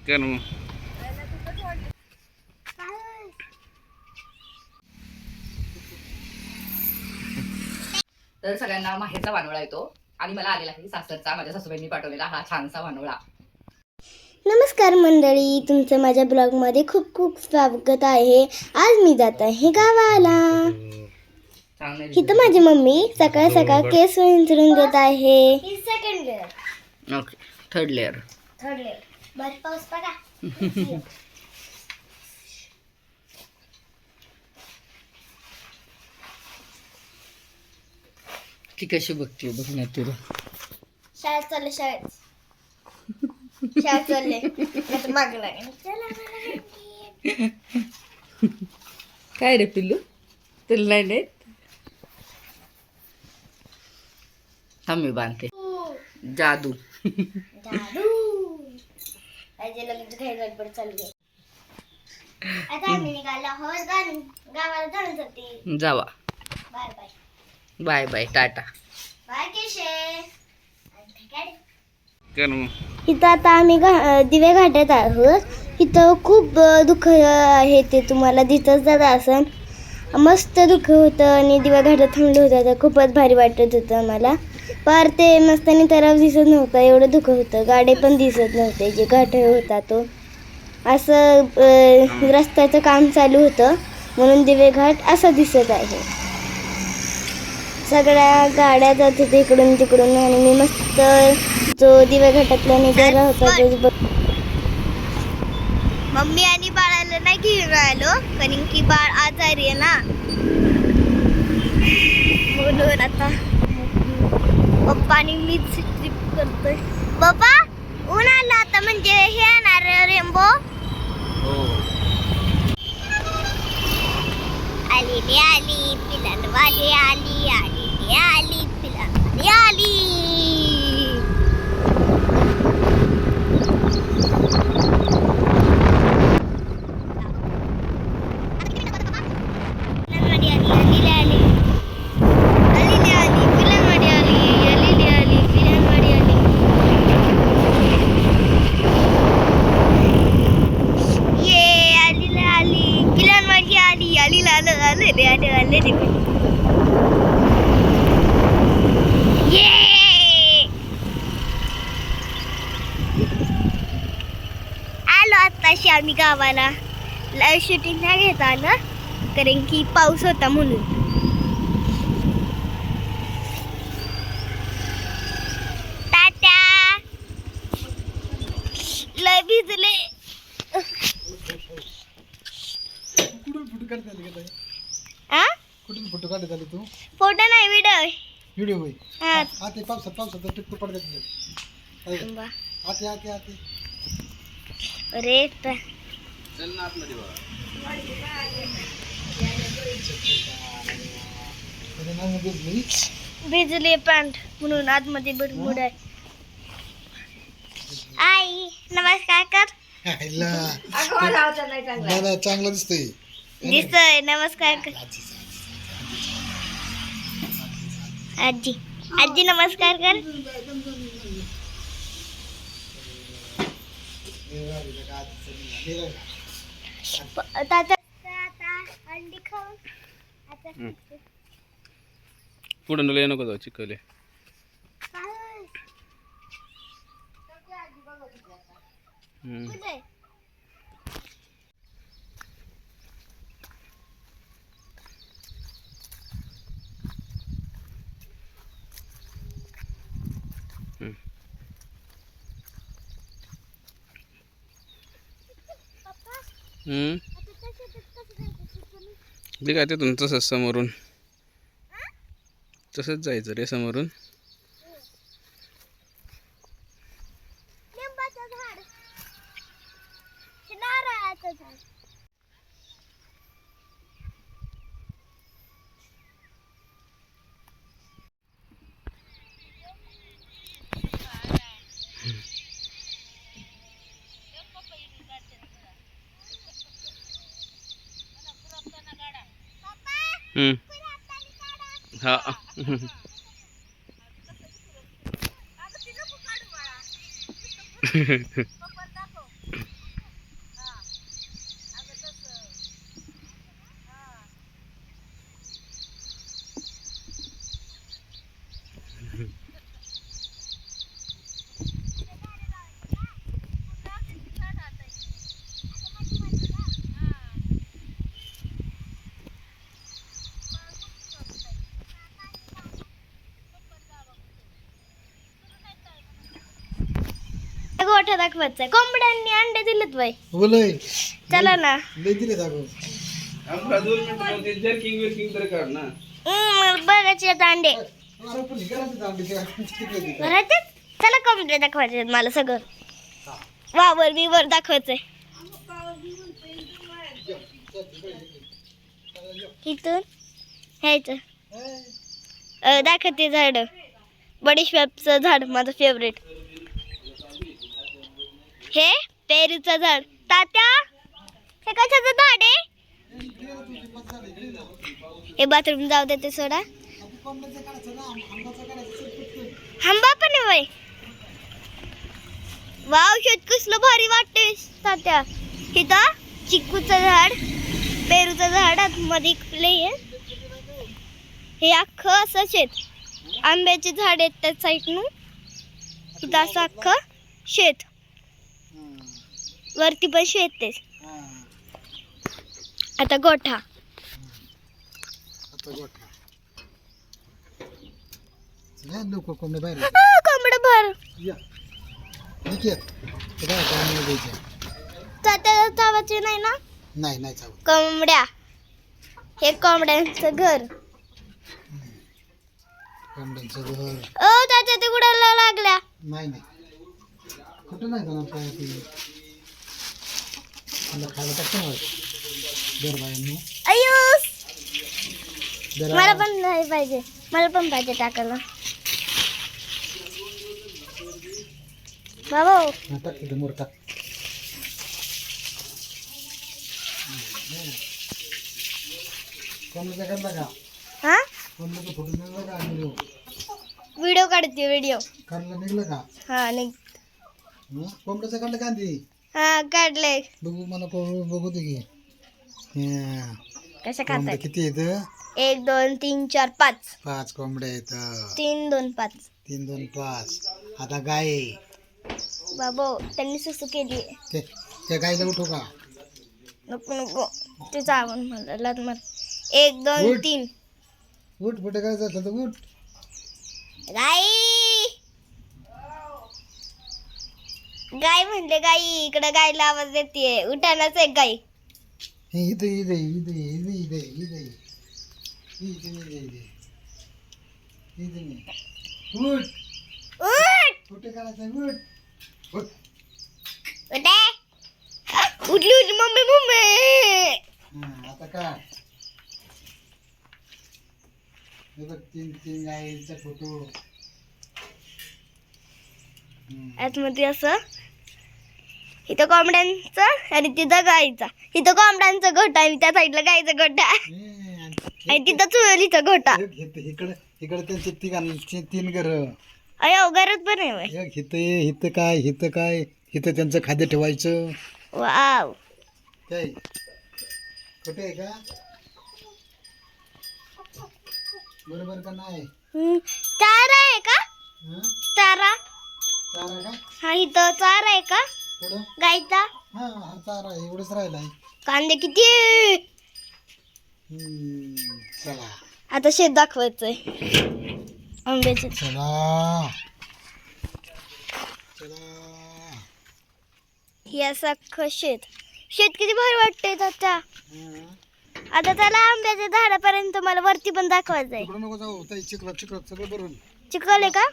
कर मग. तर सगळ्यांना माहेरचा वानोळा येतो आणि मला आलेला आहे सासरचा, माझ्या सासूबाईंनी पाठवलेला हा छानसा वानोळा. नमस्कार मंडळी, तुमचं माझ्या ब्लॉगमध्ये खूप खूप स्वागत आहे. आज मी जात आहे गावाला. इथं माझी मम्मी सकाळ सकाळ केस विंचरून देत आहे. Second layer. Okay, third layer. बस पाऊस बघा. ती कशी बघते बघ ना तुला. शाळेत चालले शाळेत चालले माग लागेल. काय रे पिल्लू, तुला नाही देत? थांब मी बांधते. जादू. आता आम्ही निघालो आहोत गावाला जाण्यासाठी. जावा. Bye bye. Bye bye, tata. Bye केशे. कर मग. इथं आता आम्ही दिवे घाटत आहोत. इथं खूप दुःख आहे, ते तुम्हाला दिसत जात असं. मस्त दुःख होतं आणि दिवे घाटात थांबलं होतं तर खूपच भारी वाटत होतं मला. पार ते नसताना तलाव दिसत नव्हता, एवढं दुःख होतं. गाडे पण दिसत नव्हते, जे घाट होता तो. असं रस्त्याचं काम चालू होतं म्हणून दिवे घाट असं दिसत आहे. सगळ्या गाड्या जात होत्या इकडून तिकडून आणि मी मस्त जो दिवे घाटातला नजारा होता तो मम्मी आणि बाळाला नाही घेऊन राहिलो कारण की बाळ आजारी आहे ना, म्हणून आता पप्पा आणि मीच ट्रिप करतोय. पप्पा ऊन आलं आता, म्हणजे हे येणार रेनबो. आली आली पिलांवाली आली आली आली पिलांवाली आली. आलो आताशी आम्ही गावाला. शूटिंग नाही घेता आलं कारण की पाऊस होता म्हणून. टाटा. लय भिजले. कुठून फोटो काढत आली तू? फोटो नाही, व्हिडिओ. व्हिडिओ होय. हा. आते पावसात टिकटो पडत थांबा. आते आते आते. अरे चल ना आतमध्ये बघा. भिजली पॅन्ट म्हणून आतमध्ये बडबड आहे. आई नमस्कार कर. चांगला दिसतोय. दिसतोय, नमस्कार कर. आजी आजी नमस्कार कर. आता अंडी खाऊन आता पुढे नको नको जाऊ, चिकले. कुठे ते काय ते तुमचं तसंच समोरून तसंच जायचं रे समोरून. लिंबाचं झाड, नारळाचं झाड. हा. गोठा दाखवायचा कोंबड्यांनी अंडे दिलेत बाई. बोलय चला ना. लय दिले दाखव. आपला 2 मिनिटं जर्किंग वर्किंग तर कर ना. बघायचे आता अंडे अरे पण हे करायचं तर आंबे किती होते का? राहते. चला कोंबड्या दाखवायचे मला सगळं वावर बिवर दाखवायचंय. इथून ह्याचं दाखवते झाड. बडीशेपचं झाड माझं फेवरेट. हे पेरूचं झाड. तात्या हे कशाचं झाड आहे? हे बाथरूम जाऊ दे ते सोडा. आंबा पण आहे बाई. वाव शेत कसलं भारी वाटते तात्या. इथं चिक्कूचं झाड पेरूचं झाड आतमध्ये आहे. हे अख्खं असं शेत. आंब्याचे झाड आहेत त्या साईडनं. इथं असं अख्खं शेत. वरती पण शेत आहे. आता गोठा. आता गोठा. नाही लोक कोंबडे बाहेर कोंबड भर. या ठीक आहे. ते काय कोंबडे द्यायचे तात्या चावायचे नाही ना. नाही नाही चावत. कोंबड्या. हे कोंबड्यांचं घर. कोंबड्यांचं घर. ओ तात्या ते उडायला लागल्या. नाही नाही कुठं नाही जाणार काय ते मला खायला टाकतं ना दरबायांनी. आयुष मला पण नाही पाहिजे. मला पण पाहिजे टाकायला. बाबा टाक तिथे मोर टाक. कोंबड्याचा काढला का? हा कोंबड्याचा फोटो निघला का? व्हिडिओ व्हिडिओ काढते व्हिडिओ. काढला निघलं का? हा नाही. कोंबड्याचा काढलं का ती? हा काढले. बघू मला बघू दे की. कशा कोंबड्या खातात? किती येतं? 1 2 3 4 5. 5 कोंबड्या येतं. 3 2 5. 3 2 5. आता गाय. बाबो त्यांनी सुसू केली. त्या गायला उठू का? नको नको ते चावून मला लाद मार. 1 2 उठ. 3. उठ कुठे करायचं असलं तर उठ. गाई गाय म्हणले गाई. इकडं गायला आवाज देते. उठानाच एक गाई. हे इथे इथे इथे इथे इथे इथे इथे इथे इथे इथे उठ. उठ कुठे करायचं उठ. उठ. उठे. उठली उठली मम्मी मम्मी. आता काय हे बघ 3 गायीचा फोटो. आतमध्ये असं. इथं कोंबड्यांचं आणि तिथं गाईचा. इथं कोंबड्यांचा गोठा आणि त्या साईडला गाईचा गोठा आणि तिथं चुलीचा गोठा. इकडे इकडे त्यांचे 3 घर. अयो गरज पण आहे बाई. एक हिथं काय हिथं काय हिथं त्यांचं खाद्य ठेवायचं. वाव काय कुठे आहे का? बरोबर का नाही? चारा आहे का? हं? चारा. चारा का? हा इथं चारा आहे का कुठं? गाईचा? हा हा चारा एवढंच राहिलाय. कांदे किती? चला आता शेत दाखवायचंय आंब्याचे. चला चला. हे असं अख्खं शेत. शेत किती भारी वाटतंय तात्या. हं. आता त्याला आंब्याच्या झाडापर्यंत मला वरती पण दाखवायचंय. तिकडं नको जाऊ ताई. चिखलात चिखलात सगळं भरून. चिखल आहे का?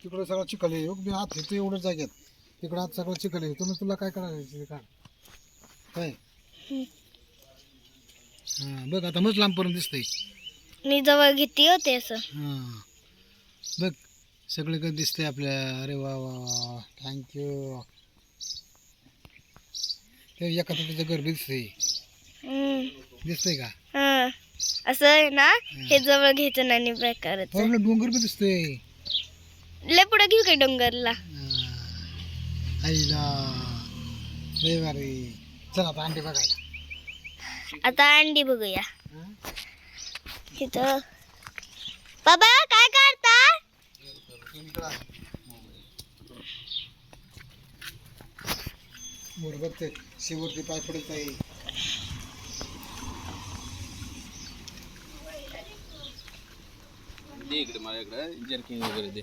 तिकडं सगळं चिखल आहे. मी हात येतो एवढं जाग्यात. तिकडं हात सगळं चिखल आहे. तुला काय करायचं काय काय? हां बघ आता मस्त लांबपर्यंत दिसतंय. मी जवळ घेते होते असं. हां बघ सगळीकडे दिसतंय आपल्या. अरे वा वा वा थँक्यू. ते एका त्याचं घर दिसतंय. दिसतंय का? हा असं आहे ना. हे जवळ घ्यायचं नाही प्रकारच. आपलं डोंगर पण दिसतंय. लय पुढे घेऊ काय डोंगरला? आईला लय भारी. चला आता अंडे बघायला. आता अंडी बघूया. इथं बाबा काय करता? बरोबर ते शेवटचे पाय पडत आहे. दे इकडे मला इकडे जर्किंग वगैरे दे.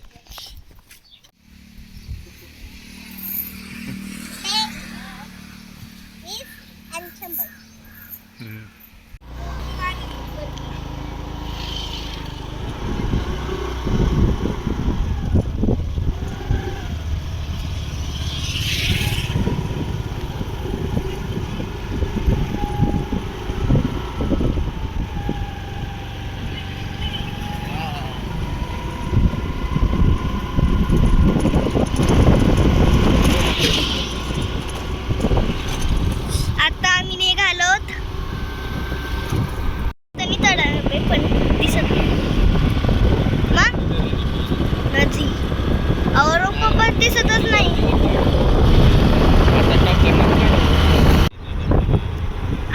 आता आम्ही निघालोत तरी तडावे पण दिसत नाही मग नदी और पण दिसतच नाही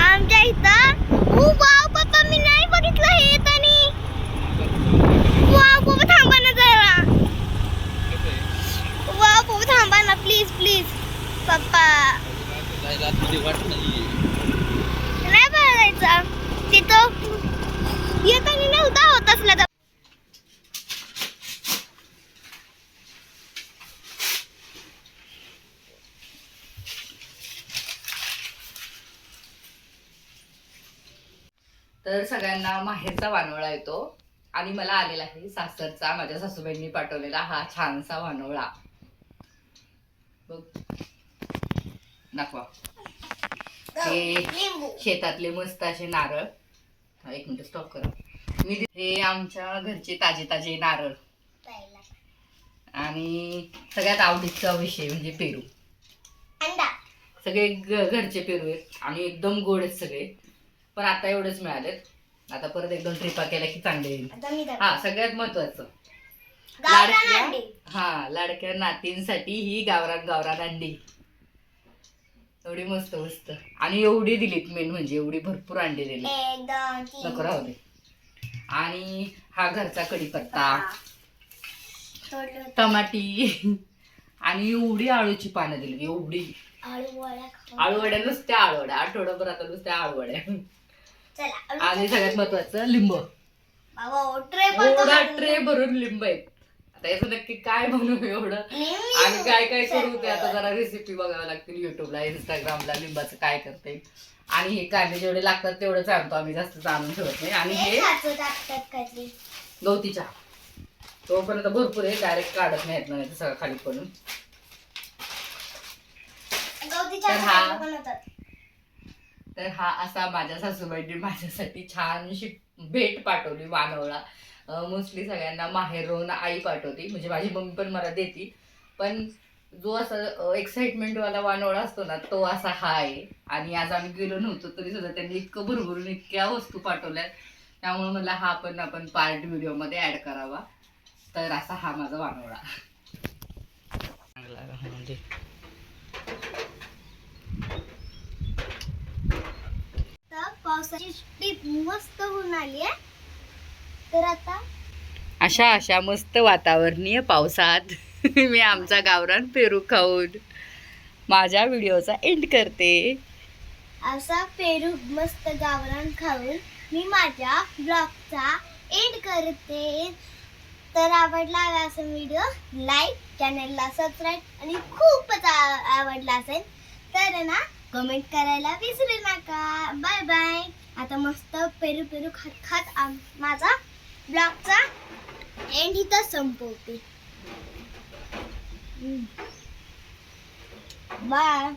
आमच्या इथं वाव पप्पा मी नाही बघितलं हे तनी वाव पप्पा थांबा ना जरा वाव पप्पा थांबा ना प्लीज प्लीज पप्पा नाही बघायचं तिथं येताना नव्हता होत असला तर तर सगळ्यांना माहेरचा वानोळा येतो आणि मला आलेला आहे सासरचा माझ्या सासूबाईंनी पाठवलेला हा छानसा वानोळा बघ दाखवा हे शेतातले मस्त असे नारळ एक मिनिट स्टॉप करा हे आमच्या घरचे ताजे ताजे नारळ आणि सगळ्यात आवडीचा विषय म्हणजे पेरू सगळे घरचे पेरू आहेत आणि एकदम गोड आहेत सगळे पण आता एवढेच मिळालेत आता परत एक दोन ट्रिपा केल्या की चांगले येईल हा सगळ्यात महत्वाचं लाडक्या नातींसाठी ही गावरान गावरान अंडी एवढी मस्त मस्त आणि एवढी दिलीत मेन म्हणजे एवढी भरपूर अंडी दिली नको राहू दे आणि हा घरचा कढीपत्ता टमाटी आणि एवढी आळूची पानं दिली एवढी आळूवड्या नुसत्या आळूवड्या आठवड्याभर आता नुसत्या आळूवड्या आणि सगळ्यात महत्वाचं लिंब एवढा ट्रे भरून लिंब आहेत आता याचं नक्की काय बनवू एवढं आणि काय काय करू ते आता जरा रेसिपी बघावं लागतील युट्यूबला इंस्टाग्रामला लिंबाचं काय करते आणि हे कांदे जेवढे लागतात तेवढंच आणतो आम्ही जास्त आणून ठेवत नाही आणि हे गवती चहा तोपर्यंत भरपूर आहे डायरेक्ट काढत नाहीत ना सगळं खाली पडून तर हा असा माझ्या सासूबाईंनी माझ्यासाठी छानशी भेट पाठवली वानवळा मोस्टली सगळ्यांना माहेरून आई पाठवते म्हणजे माझी मम्मी पण मला देते पण जो असा एक्साइटमेंट वाला वानवळा असतो ना तो असा हा आहे आणि आज आम्ही गेलो नव्हतो तरी सुद्धा त्यांनी इतकं भरभरून इतक्या वस्तू पाठवल्या त्यामुळे मला हा पण आपण पार्ट व्हिडिओ मध्ये ऍड करावा तर असा हा माझा वानवळा पावसाची टीप मस्त होऊन आली आहे तर आता अशा मस्त वातावरणीय पावसात मी आमचा गावरान पेरू खाऊन माझ्या व्हिडिओचा एंड करते असा पेरू मस्त गावरान खाऊन मी माझ्या ब्लॉगचा एंड करते तर आवडला असेल व्हिडिओ लाईक चॅनलला सबस्क्राईब आणि खूपच आवडला असेल तर ना कमेंट करायला विसरू नका बाय बाय आता मस्त पेरू पेरू खात खात माझा ब्लॉगचा एंड इथं संपवते बाय